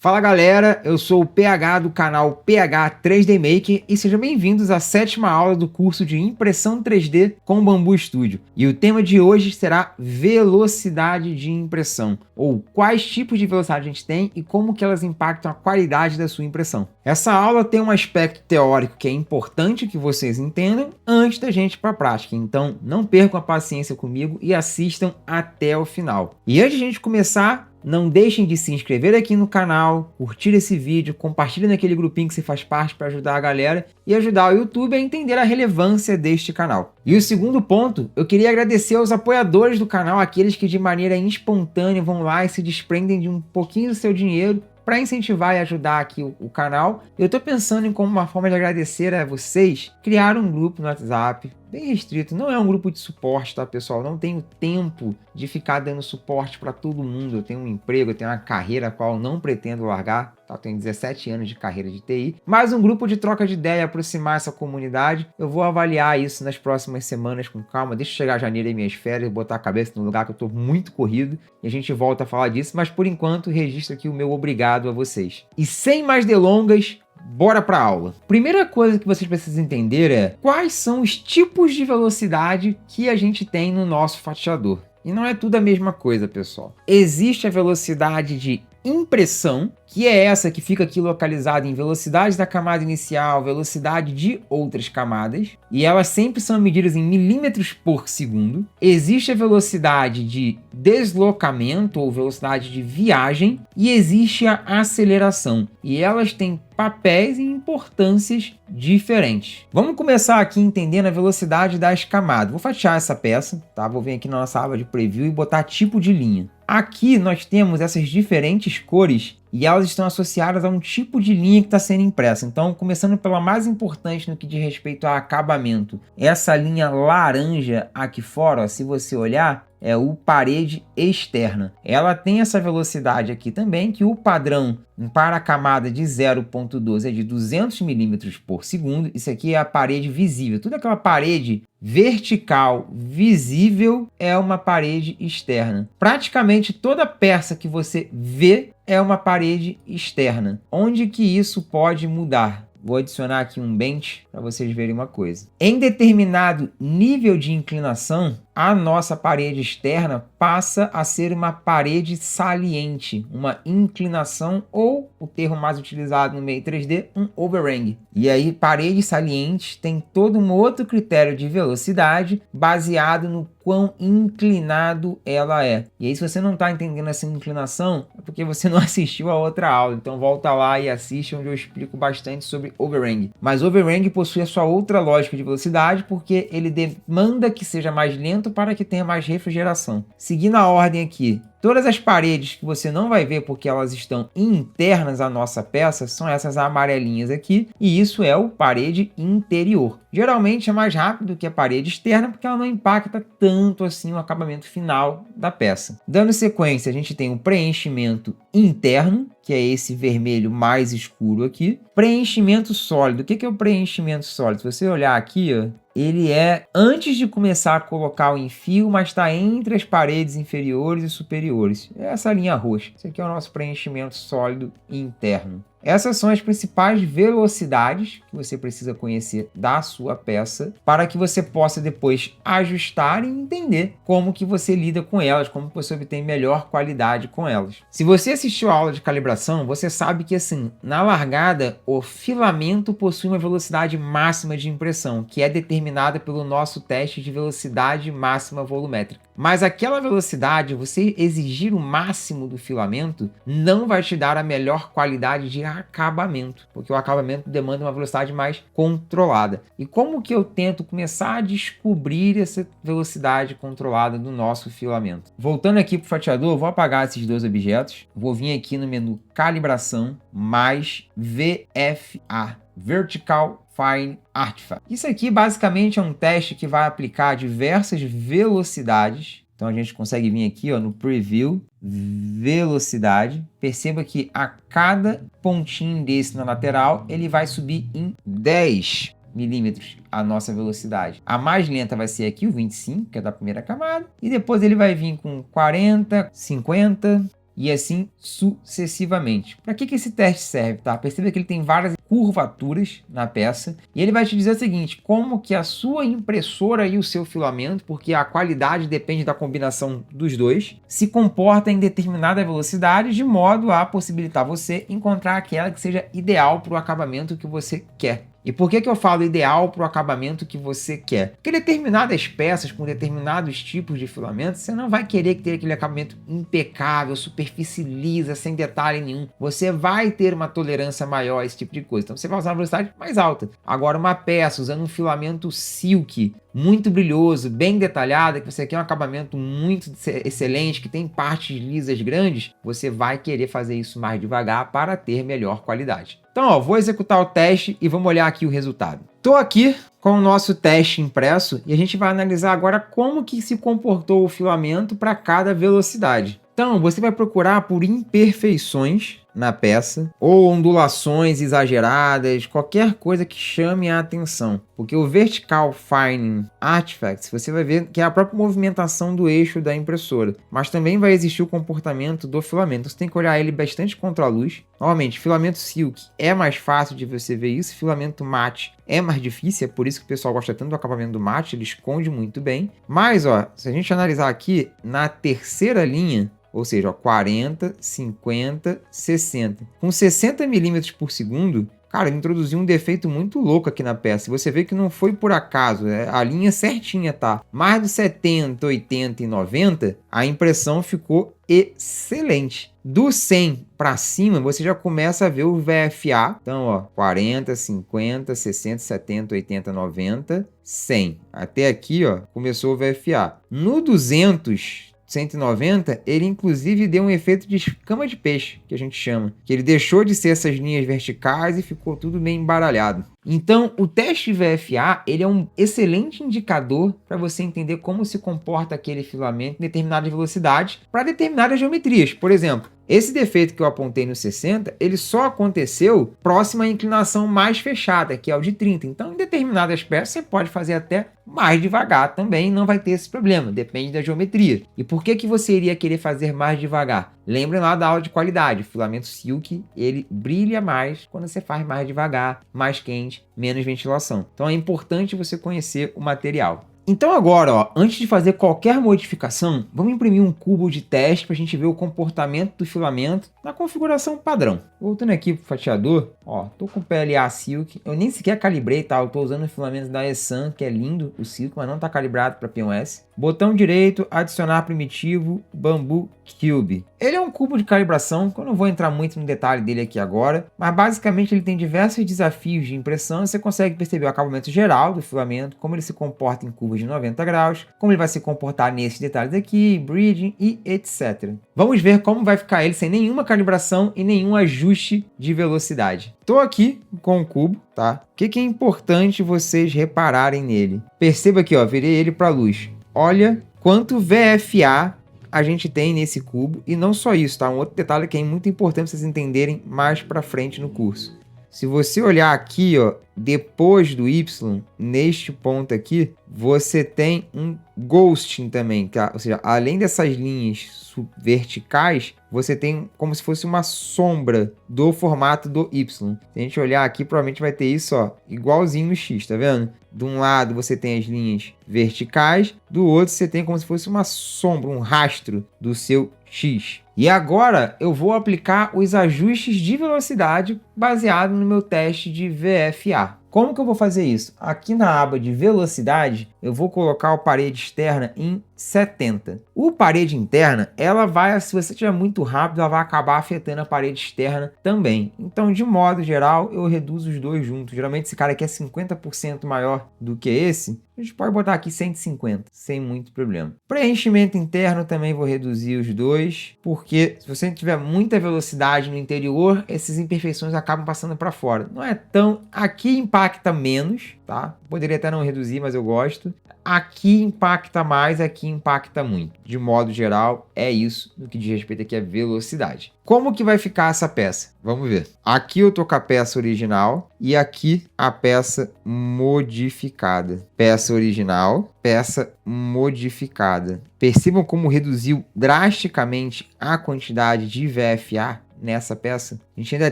Fala galera, eu sou o PH do canal PH 3D Maker e sejam bem-vindos à 7ª aula do curso de impressão 3D com Bambu Studio. E o tema de hoje será velocidade de impressão, ou quais tipos de velocidade a gente tem e como que elas impactam a qualidade da sua impressão. Essa aula tem um aspecto teórico que é importante que vocês entendam antes da gente ir para a prática, então não percam a paciência comigo e assistam até o final. E antes de a gente começar, não deixem de se inscrever aqui no canal, curtir esse vídeo, compartilhe naquele grupinho que você faz parte para ajudar a galera e ajudar o YouTube a entender a relevância deste canal. E o segundo ponto, eu queria agradecer aos apoiadores do canal, aqueles que de maneira espontânea vão lá e se desprendem de um pouquinho do seu dinheiro para incentivar e ajudar aqui o canal. Eu estou pensando em como uma forma de agradecer a vocês, criar um grupo no WhatsApp, bem restrito, não é um grupo de suporte, tá pessoal? Não tenho tempo de ficar dando suporte para todo mundo, eu tenho um emprego, eu tenho uma carreira a qual não pretendo largar, tá? Eu tenho 17 anos de carreira de TI, mas um grupo de troca de ideia, aproximar essa comunidade, eu vou avaliar isso nas próximas semanas com calma, deixa chegar janeiro e minhas férias, botar a cabeça no lugar que eu tô muito corrido, e a gente volta a falar disso, mas por enquanto registro aqui o meu obrigado a vocês. E sem mais delongas, bora para a aula. Primeira coisa que vocês precisam entender é quais são os tipos de velocidade que a gente tem no nosso fatiador. E não é tudo a mesma coisa, pessoal. Existe a velocidade de impressão, que é essa que fica aqui localizada em velocidade da camada inicial, velocidade de outras camadas, e elas sempre são medidas em milímetros por segundo. Existe a velocidade de deslocamento ou velocidade de viagem, e existe a aceleração, e elas têm papéis e importâncias diferentes. Vamos começar aqui entendendo a velocidade das camadas. Vou fatiar essa peça, tá? Vou vir aqui na nossa aba de preview e botar tipo de linha. Aqui nós temos essas diferentes cores e elas estão associadas a um tipo de linha que está sendo impressa. Então, começando pela mais importante no que diz respeito a acabamento, essa linha laranja aqui fora, ó, se você olhar, é o parede externa. Ela tem essa velocidade aqui também, que o padrão para a camada de 0.12 é de 200 milímetros por segundo. Isso aqui é a parede visível. Toda aquela parede vertical visível é uma parede externa. Praticamente toda peça que você vê é uma parede externa. Onde que isso pode mudar? Vou adicionar aqui um bench para vocês verem uma coisa. Em determinado nível de inclinação, a nossa parede externa passa a ser uma parede saliente, uma inclinação ou, o termo mais utilizado no meio 3D, um overhang. E aí, paredes salientes tem todo um outro critério de velocidade baseado no quão inclinado ela é. E aí, se você não está entendendo essa inclinação, é porque você não assistiu a outra aula. Então, volta lá e assiste, onde eu explico bastante sobre overhang. Mas overhang possui a sua outra lógica de velocidade, porque ele demanda que seja mais lento para que tenha mais refrigeração. Seguindo a ordem aqui, todas as paredes que você não vai ver porque elas estão internas à nossa peça são essas amarelinhas aqui, e isso é o parede interior. Geralmente é mais rápido que a parede externa porque ela não impacta tanto assim o acabamento final da peça. Dando sequência, a gente tem o preenchimento interno, que é esse vermelho mais escuro aqui. Preenchimento sólido. O que é o preenchimento sólido? Se você olhar aqui, ó, ele é antes de começar a colocar o enfio, mas está entre as paredes inferiores e superiores. É essa linha roxa. Esse aqui é o nosso preenchimento sólido interno. Essas são as principais velocidades que você precisa conhecer da sua peça para que você possa depois ajustar e entender como que você lida com elas, como que você obtém melhor qualidade com elas. Se você assistiu a aula de calibração, você sabe que assim, na largada, o filamento possui uma velocidade máxima de impressão, que é determinada pelo nosso teste de velocidade máxima volumétrica. Mas aquela velocidade, você exigir o máximo do filamento, não vai te dar a melhor qualidade de acabamento, porque o acabamento demanda uma velocidade mais controlada. E como que eu tento começar a descobrir essa velocidade controlada do nosso filamento? Voltando aqui para o fatiador, vou apagar esses dois objetos, vou vir aqui no menu Calibração, mais VFA, Vertical Fine Artifact. Isso aqui basicamente é um teste que vai aplicar diversas velocidades. Então a gente consegue vir aqui, ó, no Preview, velocidade. Perceba que a cada pontinho desse na lateral, ele vai subir em 10 milímetros a nossa velocidade. A mais lenta vai ser aqui o 25, que é da primeira camada. E depois ele vai vir com 40, 50, e assim sucessivamente. Para que esse teste serve? Tá? Perceba que ele tem várias curvaturas na peça e ele vai te dizer o seguinte, como que a sua impressora e o seu filamento, porque a qualidade depende da combinação dos dois, se comporta em determinada velocidade de modo a possibilitar você encontrar aquela que seja ideal para o acabamento que você quer. E por que eu falo ideal para o acabamento que você quer? Porque determinadas peças com determinados tipos de filamentos, você não vai querer ter aquele acabamento impecável, superfície lisa, sem detalhe nenhum. Você vai ter uma tolerância maior a esse tipo de coisa. Então você vai usar uma velocidade mais alta. Agora uma peça usando um filamento silk, muito brilhoso, bem detalhada, que você quer um acabamento muito excelente, que tem partes lisas grandes, você vai querer fazer isso mais devagar para ter melhor qualidade. Então, ó, vou executar o teste e vamos olhar aqui o resultado. Estou aqui com o nosso teste impresso e a gente vai analisar agora como que se comportou o filamento para cada velocidade. Então, você vai procurar por imperfeições na peça, ou ondulações exageradas, qualquer coisa que chame a atenção. Porque o Vertical Fining Artifacts, você vai ver que é a própria movimentação do eixo da impressora. Mas também vai existir o comportamento do filamento. Você tem que olhar ele bastante contra a luz. Novamente, filamento silk é mais fácil de você ver isso. Filamento mate é mais difícil, é por isso que o pessoal gosta tanto do acabamento do mate, ele esconde muito bem. Mas, ó, se a gente analisar aqui, na terceira linha, ou seja, ó, 40, 50, 60. Com 60 milímetros por segundo, cara, ele introduziu um defeito muito louco aqui na peça. Você vê que não foi por acaso, a linha certinha, tá? Mais de 70, 80 e 90, a impressão ficou excelente. Do 100 para cima, você já começa a ver o VFA. Então, ó, 40, 50, 60, 70, 80, 90, 100. Até aqui, ó, começou o VFA. No 200... 190, ele inclusive deu um efeito de escama de peixe, que a gente chama, que ele deixou de ser essas linhas verticais e ficou tudo meio embaralhado. Então, o teste VFA, ele é um excelente indicador para você entender como se comporta aquele filamento em determinada velocidade para determinadas geometrias. Por exemplo, esse defeito que eu apontei no 60, ele só aconteceu próximo à inclinação mais fechada, que é o de 30. Então, em determinadas peças, você pode fazer até mais devagar também, não vai ter esse problema, depende da geometria. E por que você iria querer fazer mais devagar? Lembrem lá da aula de qualidade, o filamento silk, ele brilha mais quando você faz mais devagar, mais quente, menos ventilação. Então é importante você conhecer o material. Então agora, ó, antes de fazer qualquer modificação, vamos imprimir um cubo de teste para a gente ver o comportamento do filamento na configuração padrão. Voltando aqui para o fatiador, ó, tô com PLA Silk, eu nem sequer calibrei, tá? Eu tô usando o filamento da Esan, que é lindo o Silk, mas não tá calibrado para P1S. Botão direito, adicionar primitivo, Bambu Cube. Ele é um cubo de calibração, que eu não vou entrar muito no detalhe dele aqui agora, mas basicamente ele tem diversos desafios de impressão. Você consegue perceber o acabamento geral do filamento, como ele se comporta em curvas de 90 graus, como ele vai se comportar nesses detalhes aqui, bridging e etc. Vamos ver como vai ficar ele sem nenhuma calibração e nenhum ajuste de velocidade. Estou aqui com o cubo, tá? O que é importante vocês repararem nele? Perceba aqui, ó, virei ele para a luz. Olha quanto VFA a gente tem nesse cubo, e não só isso, tá? Um outro detalhe que é muito importante vocês entenderem mais para frente no curso. Se você olhar aqui, ó, depois do Y, neste ponto aqui, você tem um ghosting também, tá? Ou seja, além dessas linhas verticais, você tem como se fosse uma sombra do formato do Y. Se a gente olhar aqui, provavelmente vai ter isso, ó, igualzinho no X, tá vendo? De um lado você tem as linhas verticais, do outro você tem como se fosse uma sombra, um rastro do seu X. E agora eu vou aplicar os ajustes de velocidade baseado no meu teste de VFA. Como que eu vou fazer isso? Aqui na aba de velocidade, eu vou colocar a parede externa em 70. O parede interna, ela vai, se você estiver muito rápido, ela vai acabar afetando a parede externa também. Então, de modo geral, eu reduzo os dois juntos. Geralmente esse cara aqui é 50% maior do que esse. A gente pode botar aqui 150, sem muito problema. Preenchimento interno também vou reduzir os dois, porque se você tiver muita velocidade no interior, essas imperfeições acabam passando para fora. Não é tão... Aqui impacta menos, tá? Poderia até não reduzir, mas eu gosto. Aqui impacta mais, aqui impacta muito. De modo geral, é isso no que diz respeito aqui à velocidade. Como que vai ficar essa peça? Vamos ver. Aqui eu tô com a peça original e aqui a peça modificada. Peça original, peça modificada. Percebam como reduziu drasticamente a quantidade de VFA nessa peça. A gente ainda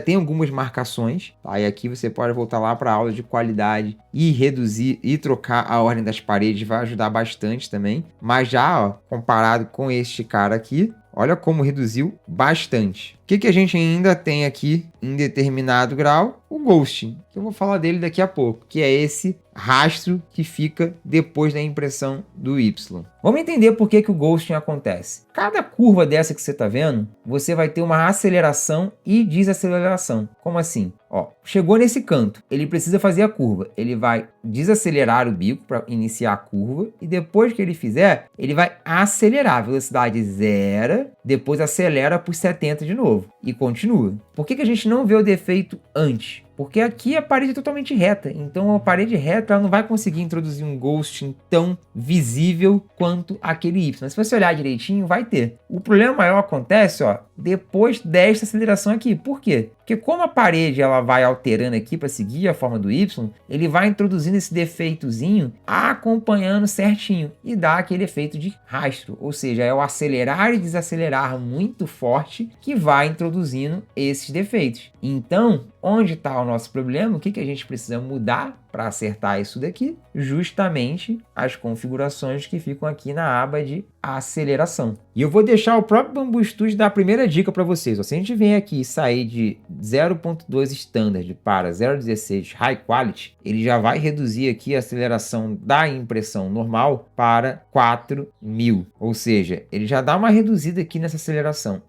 tem algumas marcações, tá? E aqui você pode voltar lá para a aula de qualidade e reduzir e trocar a ordem das paredes, vai ajudar bastante também. Mas já, ó, comparado com este cara aqui, olha como reduziu bastante. O que a gente ainda tem aqui em determinado grau? O ghosting, que eu vou falar dele daqui a pouco, que é esse rastro que fica depois da impressão do Y. Vamos entender por que o ghosting acontece. Cada curva dessa que você está vendo, você vai ter uma aceleração e desaceleração. Como assim? Ó, chegou nesse canto, ele precisa fazer a curva. Ele vai desacelerar o bico para iniciar a curva e depois que ele fizer, ele vai acelerar. A velocidade zero, depois acelera por 70 de novo e continua. Por que a gente não vê o defeito antes? Porque aqui a parede é totalmente reta, então a parede reta ela não vai conseguir introduzir um ghosting tão visível quanto aquele Y. Mas se você olhar direitinho, vai ter. O problema maior acontece, ó, depois desta aceleração aqui. Por quê? Porque como a parede ela vai alterando aqui para seguir a forma do Y, ele vai introduzindo esse defeitozinho, acompanhando certinho e dá aquele efeito de rastro. Ou seja, é o acelerar e desacelerar muito forte que vai introduzindo esses defeitos. Então, onde está o nosso problema? O que a gente precisa mudar para acertar isso daqui? Justamente as configurações que ficam aqui na aba de aceleração. E eu vou deixar o próprio Bambu Studio dar a primeira dica para vocês. Se a gente vem aqui e sair de 0.2 Standard para 0.16 High Quality, ele já vai reduzir aqui a aceleração da impressão normal para 4.000. Ou seja, ele já dá uma reduzida aqui nessa aceleração.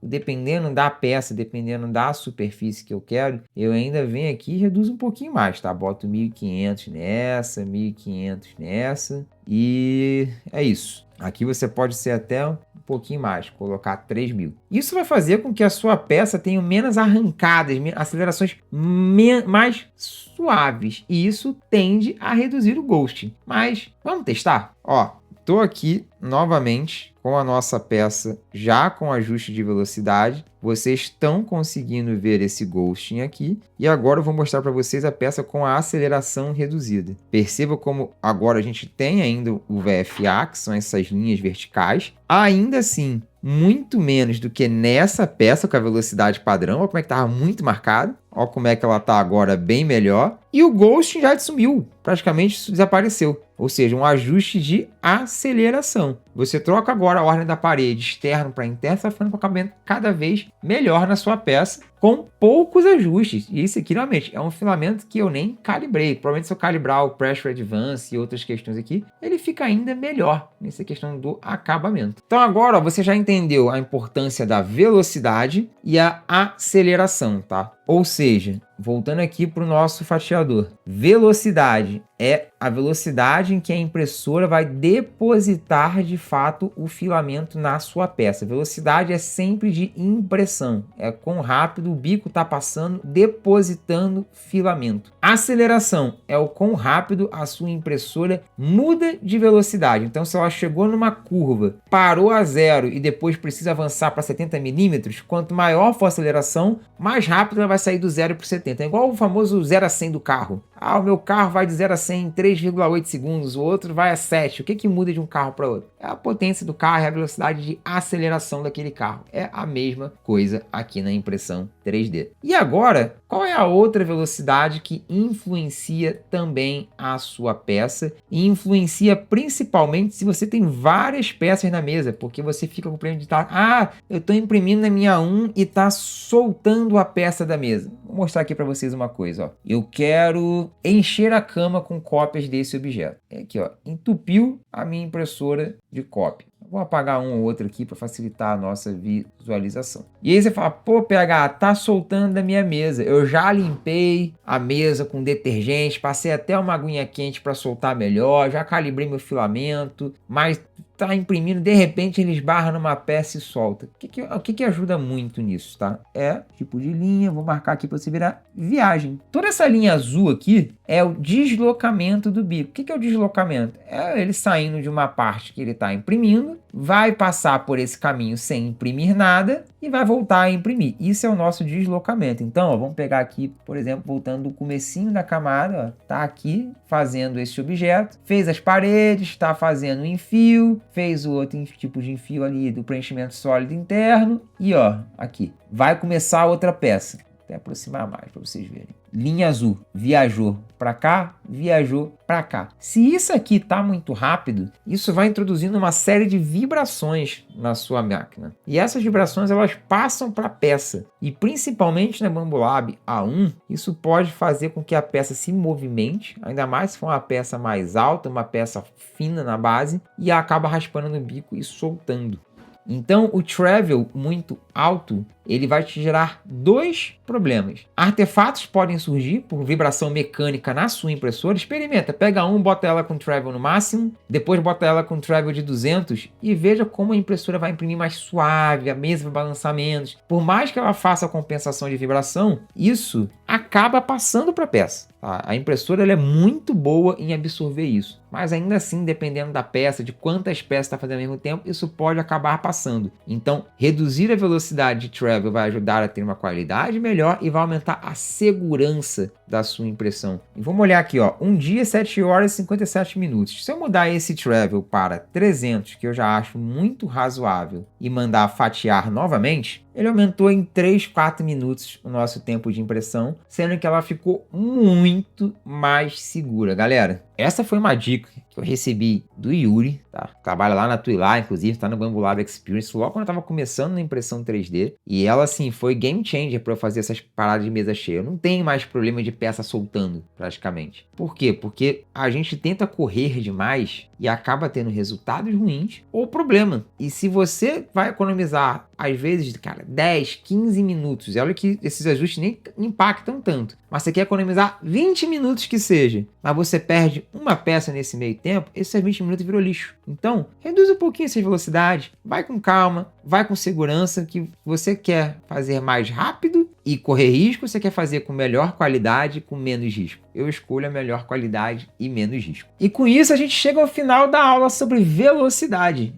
Dependendo da peça, dependendo da superfície que eu quero, eu ainda venho aqui e reduzo um pouquinho mais, tá? Boto 1.500 nessa, 1.500 nessa e é isso. Aqui você pode ser até um pouquinho mais, colocar 3.000. Isso vai fazer com que a sua peça tenha menos arrancadas, acelerações mais suaves e isso tende a reduzir o ghosting. Mas vamos testar? Ó, tô aqui novamente com a nossa peça já com ajuste de velocidade. Vocês estão conseguindo ver esse ghosting aqui. E agora eu vou mostrar para vocês a peça com a aceleração reduzida. Perceba como agora a gente tem ainda o VFA, que são essas linhas verticais. Ainda assim, muito menos do que nessa peça com a velocidade padrão. Olha como é que estava muito marcado. Olha como é que ela está agora bem melhor. E o ghosting já sumiu, praticamente desapareceu. Ou seja, um ajuste de aceleração. Você troca agora a ordem da parede externo para interno, está ficando com o acabamento cada vez melhor na sua peça, com poucos ajustes. E isso aqui, realmente, é um filamento que eu nem calibrei. Provavelmente se eu calibrar o Pressure Advance e outras questões aqui, ele fica ainda melhor nessa questão do acabamento. Então agora ó, você já entendeu a importância da velocidade e a aceleração, tá? Ou seja, voltando aqui para o nosso fatiador, velocidade é a velocidade em que a impressora vai depositar de fato o filamento na sua peça. Velocidade é sempre de impressão, é quão rápido o bico está passando, depositando filamento. Aceleração é o quão rápido a sua impressora muda de velocidade. Então, se ela chegou numa curva, parou a zero e depois precisa avançar para 70 milímetros, quanto maior for a aceleração, mais rápido ela vai sair do 0 para 70. É igual o famoso 0 a 100 do carro. Ah, o meu carro vai de 0 a 100 em 3,8 segundos, o outro vai a 7. O que muda de um carro para outro? É a potência do carro e a velocidade de aceleração daquele carro. É a mesma coisa aqui na impressão 3D. E agora, qual é a outra velocidade que influencia também a sua peça e influencia principalmente se você tem várias peças na mesa, porque você fica com o problema de estar, eu estou imprimindo na minha 1 e está soltando a peça da mesa. Vou mostrar aqui para vocês uma coisa, ó. Eu quero encher a cama com cópias desse objeto. Aqui, ó, entupiu a minha impressora de cópia. Vou apagar um ou outro aqui para facilitar a nossa visualização. E aí você fala, pô, PH, tá soltando da minha mesa. Eu já limpei a mesa com detergente, passei até uma aguinha quente para soltar melhor, já calibrei meu filamento, mas tá imprimindo, de repente ele esbarra numa peça e solta. O que ajuda muito nisso, tá? É tipo de linha, vou marcar aqui para você virar viagem. Toda essa linha azul aqui é o deslocamento do bico. O que é o deslocamento? É ele saindo de uma parte que ele está imprimindo, vai passar por esse caminho sem imprimir nada e vai voltar a imprimir. Isso é o nosso deslocamento. Então, ó, vamos pegar aqui, por exemplo, voltando do comecinho da camada, ó, tá aqui fazendo esse objeto, fez as paredes, está fazendo o enfio, fez o outro tipo de enfio ali do preenchimento sólido interno e ó, aqui, vai começar outra peça. Até aproximar mais para vocês verem. Linha azul, viajou para cá, viajou para cá. Se isso aqui está muito rápido, isso vai introduzindo uma série de vibrações na sua máquina. E essas vibrações elas passam para a peça. E principalmente na Bambolab A1, isso pode fazer com que a peça se movimente, ainda mais se for uma peça mais alta, uma peça fina na base, e acaba raspando no bico e soltando. Então, o travel muito alto, ele vai te gerar dois problemas. Artefatos podem surgir por vibração mecânica na sua impressora. Experimenta, pega bota ela com travel no máximo, depois bota ela com travel de 200 e veja como a impressora vai imprimir mais suave, a mesa vai balançar menos. Por mais que ela faça a compensação de vibração, isso acaba passando para a peça. A impressora ela é muito boa em absorver isso, mas ainda assim, dependendo da peça, de quantas peças está fazendo ao mesmo tempo, isso pode acabar passando. Então, reduzir a velocidade de travel vai ajudar a ter uma qualidade melhor e vai aumentar a segurança da sua impressão. E vamos olhar aqui, ó, 1 dia, 7 horas e 57 minutos. Se eu mudar esse travel para 300, que eu já acho muito razoável, e mandar fatiar novamente, ele aumentou em 3, 4 minutos o nosso tempo de impressão, sendo que ela ficou muito mais segura. Galera, essa foi uma dica que eu recebi do Yuri, tá? Trabalha lá na Twilá, inclusive, tá no Bambolab Experience, logo quando eu tava começando na impressão 3D. E ela, assim, foi game changer para eu fazer essas paradas de mesa cheia. Eu não tenho mais problema de peça soltando, praticamente. Por quê? Porque a gente tenta correr demais e acaba tendo resultados ruins ou problema. E se você vai economizar, às vezes, cara, 10, 15 minutos, e olha que esses ajustes nem impactam tanto, mas você quer economizar 20 minutos que seja, mas você perde uma peça nesse meio tempo, esses 20 minutos virou lixo. Então, reduz um pouquinho essa velocidade, vai com calma, vai com segurança, que você quer fazer mais rápido e correr risco, você quer fazer com melhor qualidade, com menos risco. Eu escolho a melhor qualidade e menos risco. E com isso a gente chega ao final da aula sobre velocidade.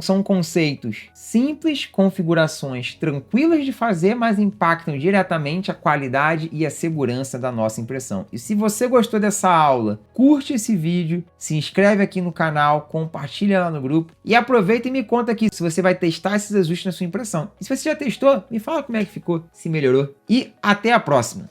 São conceitos simples, configurações tranquilas de fazer, mas impactam diretamente a qualidade e a segurança da nossa impressão. E se você gostou dessa aula, curte esse vídeo, se inscreve aqui no canal, compartilha lá no grupo e aproveita e me conta aqui se você vai testar esses ajustes na sua impressão. E se você já testou, me fala como é que ficou, se melhorou. E até a próxima!